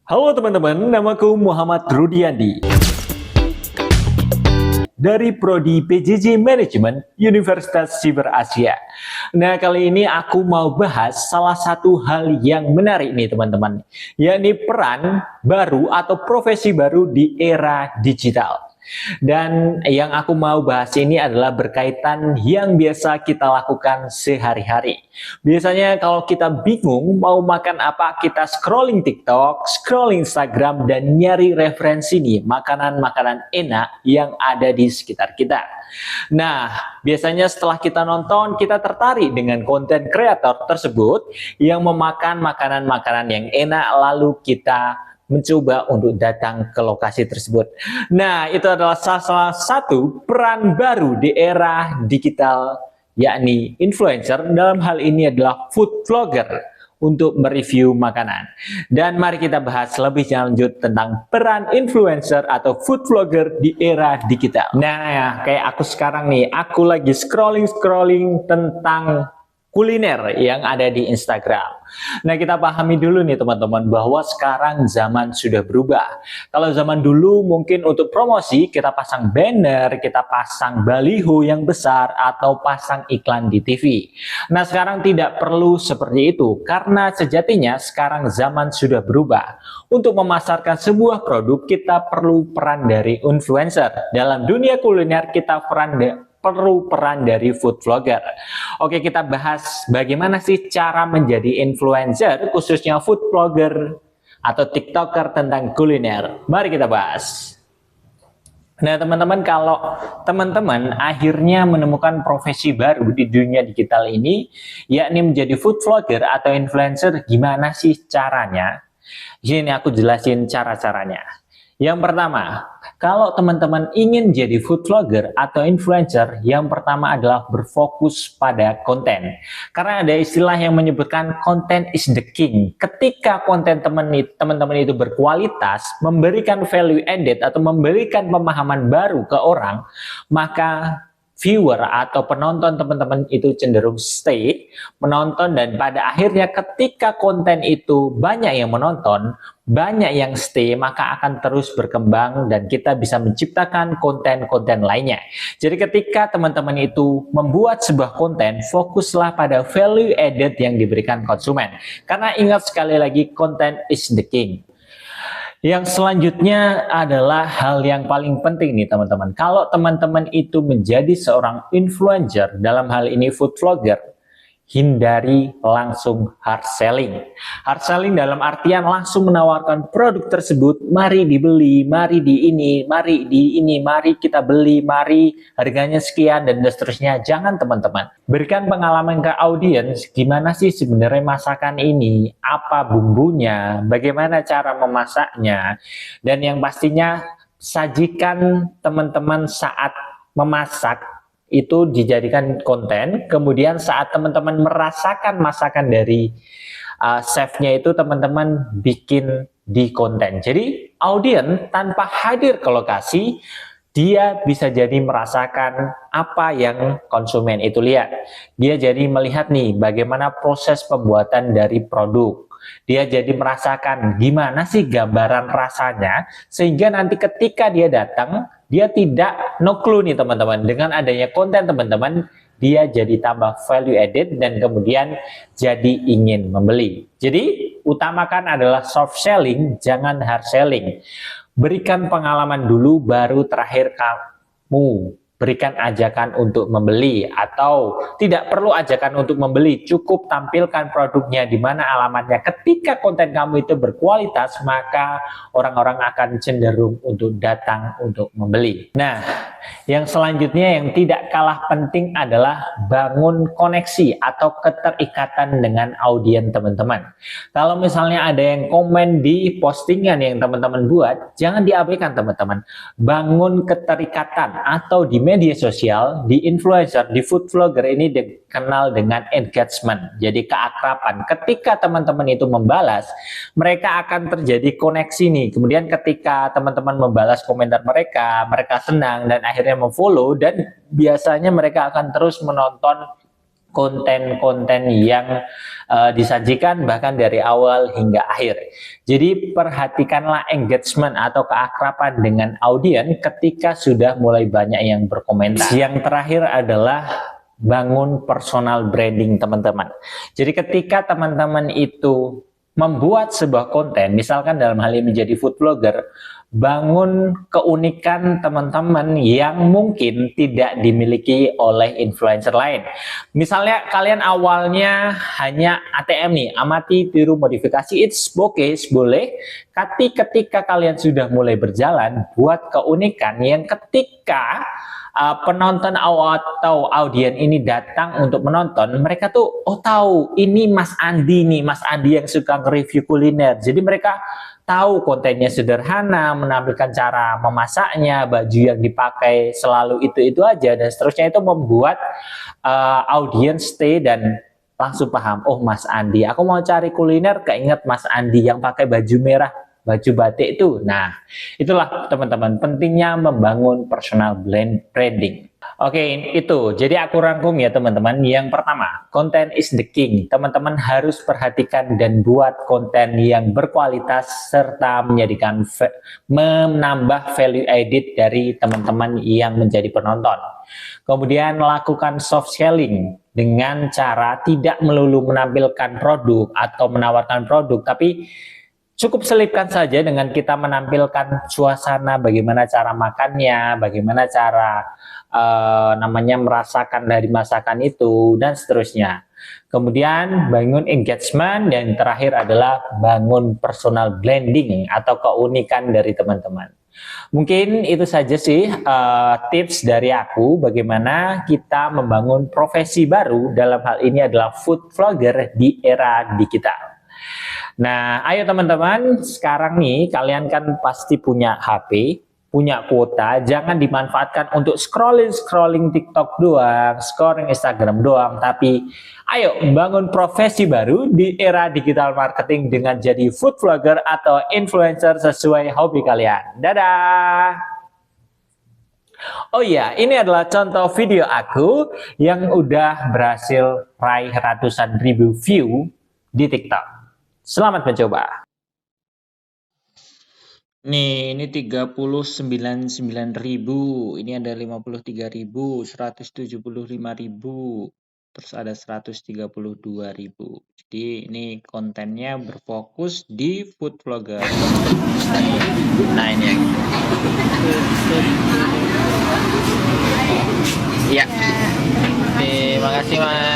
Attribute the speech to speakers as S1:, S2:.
S1: Halo teman-teman, namaku Muhammad Rudiandi dari Prodi PJJ Manajemen Universitas Siber Asia. Nah, kali ini aku mau bahas salah satu hal yang menarik nih teman-teman, yakni peran baru atau profesi baru di era digital. Dan yang aku mau bahas ini adalah berkaitan yang biasa kita lakukan sehari-hari. Biasanya kalau kita bingung mau makan apa, kita scrolling TikTok, scrolling Instagram, dan nyari referensi nih makanan-makanan enak yang ada di sekitar kita. Nah, biasanya setelah kita nonton, kita tertarik dengan konten kreator tersebut yang memakan makanan-makanan yang enak, lalu kita mencoba untuk datang ke lokasi tersebut. Nah, itu adalah salah satu peran baru di era digital, yakni influencer. Dalam hal ini adalah food vlogger untuk mereview makanan. Dan mari kita bahas lebih lanjut tentang peran influencer atau food vlogger di era digital. Nah, kayak aku sekarang nih, aku lagi scrolling tentang kuliner yang ada di Instagram. Nah, kita pahami dulu nih teman-teman bahwa sekarang zaman sudah berubah. Kalau zaman dulu mungkin untuk promosi kita pasang banner, kita pasang baliho yang besar atau pasang iklan di TV. Nah, sekarang tidak perlu seperti itu karena sejatinya sekarang zaman sudah berubah. Untuk memasarkan sebuah produk kita perlu peran dari influencer. Dalam dunia kuliner kita perlu peran dari food vlogger. Oke, kita bahas bagaimana sih cara menjadi influencer, khususnya food vlogger atau TikToker tentang kuliner. Mari kita bahas. Nah, teman-teman, kalau teman-teman akhirnya menemukan profesi baru di dunia digital ini, yakni menjadi food vlogger atau influencer, gimana sih caranya? Ini aku jelasin cara-caranya. Yang pertama, kalau teman-teman ingin jadi food vlogger atau influencer, yang pertama adalah berfokus pada konten. Karena ada istilah yang menyebutkan content is the king. Ketika konten teman-teman itu berkualitas, memberikan value added atau memberikan pemahaman baru ke orang, maka viewer atau penonton teman-teman itu cenderung stay menonton, dan pada akhirnya ketika konten itu banyak yang menonton, banyak yang stay, maka akan terus berkembang dan kita bisa menciptakan konten-konten lainnya. Jadi ketika teman-teman itu membuat sebuah konten, fokuslah pada value added yang diberikan konsumen. Karena ingat sekali lagi, content is the king. Yang selanjutnya adalah hal yang paling penting nih teman-teman. Kalau teman-teman itu menjadi seorang influencer, dalam hal ini food vlogger, hindari langsung hard selling. Hard selling dalam artian langsung menawarkan produk tersebut, mari dibeli, mari di ini, mari kita beli, mari harganya sekian dan seterusnya. Jangan teman-teman. Berikan pengalaman ke audiens, gimana sih sebenarnya masakan ini, apa bumbunya, bagaimana cara memasaknya, dan yang pastinya sajikan teman-teman saat memasak itu dijadikan konten. Kemudian saat teman-teman merasakan masakan dari chefnya itu, teman-teman bikin di konten. Jadi audiens tanpa hadir ke lokasi, dia bisa jadi merasakan apa yang konsumen itu lihat. Dia jadi melihat nih bagaimana proses pembuatan dari produk. Dia jadi merasakan gimana sih gambaran rasanya, sehingga nanti ketika dia datang, dia tidak no clue nih teman-teman. Dengan adanya konten teman-teman, dia jadi tambah value added dan kemudian jadi ingin membeli. Jadi utamakan adalah soft selling, jangan hard selling. Berikan pengalaman dulu, baru terakhir kamu berikan ajakan untuk membeli, atau tidak perlu ajakan untuk membeli, cukup tampilkan produknya di mana alamatnya. Ketika konten kamu itu berkualitas, maka orang-orang akan cenderung untuk datang untuk membeli. Nah, yang selanjutnya yang tidak kalah penting adalah bangun koneksi atau keterikatan dengan audiens teman-teman. Kalau misalnya ada yang komen di postingan yang teman-teman buat, jangan diabaikan teman-teman. Bangun keterikatan, atau di media sosial, di influencer, di food vlogger ini dikenal dengan engagement, jadi keakraban. Ketika teman-teman itu membalas, mereka akan terjadi koneksi nih. Kemudian ketika teman-teman membalas komentar mereka, mereka senang dan akhirnya memfollow, dan biasanya mereka akan terus menonton konten-konten yang disajikan bahkan dari awal hingga akhir. Jadi perhatikanlah engagement atau keakraban dengan audiens ketika sudah mulai banyak yang berkomentar. Yang terakhir adalah bangun personal branding teman-teman. Jadi ketika teman-teman itu membuat sebuah konten, misalkan dalam hal ini menjadi food vlogger, bangun keunikan teman-teman yang mungkin tidak dimiliki oleh influencer lain. Misalnya kalian awalnya hanya ATM nih, amati, tiru, modifikasi, it's okay, boleh. Tapi ketika kalian sudah mulai berjalan, buat keunikan yang ketika penonton atau audiens ini datang untuk menonton, mereka tuh tahu ini Mas Andi nih, Mas Andi yang suka nge-review kuliner. Jadi mereka tahu kontennya sederhana, menampilkan cara memasaknya, baju yang dipakai selalu itu aja, dan seterusnya. Itu membuat audiens stay dan langsung paham, oh Mas Andi, aku mau cari kuliner, keinget Mas Andi yang pakai baju merah, baju batik itu. Nah, itulah teman-teman pentingnya membangun personal branding. Oke, itu. Jadi aku rangkum ya teman-teman. Yang pertama, content is the king. Teman-teman harus perhatikan dan buat konten yang berkualitas serta menambah value added dari teman-teman yang menjadi penonton. Kemudian lakukan soft selling dengan cara tidak melulu menampilkan produk atau menawarkan produk, tapi cukup selipkan saja dengan kita menampilkan suasana, bagaimana cara makannya, bagaimana cara merasakan dari masakan itu, dan seterusnya. Kemudian bangun engagement, dan terakhir adalah bangun personal branding atau keunikan dari teman-teman. Mungkin itu saja sih tips dari aku bagaimana kita membangun profesi baru, dalam hal ini adalah food vlogger di era digital. Nah, ayo teman-teman, sekarang nih kalian kan pasti punya HP, punya kuota, jangan dimanfaatkan untuk scrolling TikTok doang, scrolling Instagram doang, tapi ayo bangun profesi baru di era digital marketing dengan jadi food vlogger atau influencer sesuai hobi kalian. Dadah! Oh iya, ini adalah contoh video aku yang udah berhasil raih ratusan ribu view di TikTok. Selamat mencoba. Nih, ini 39.900, ini ada 53.000, 175.000, terus ada 132.000. Jadi ini kontennya berfokus di food vlogger. Nah, ini yang ya. Terima kasih Mas.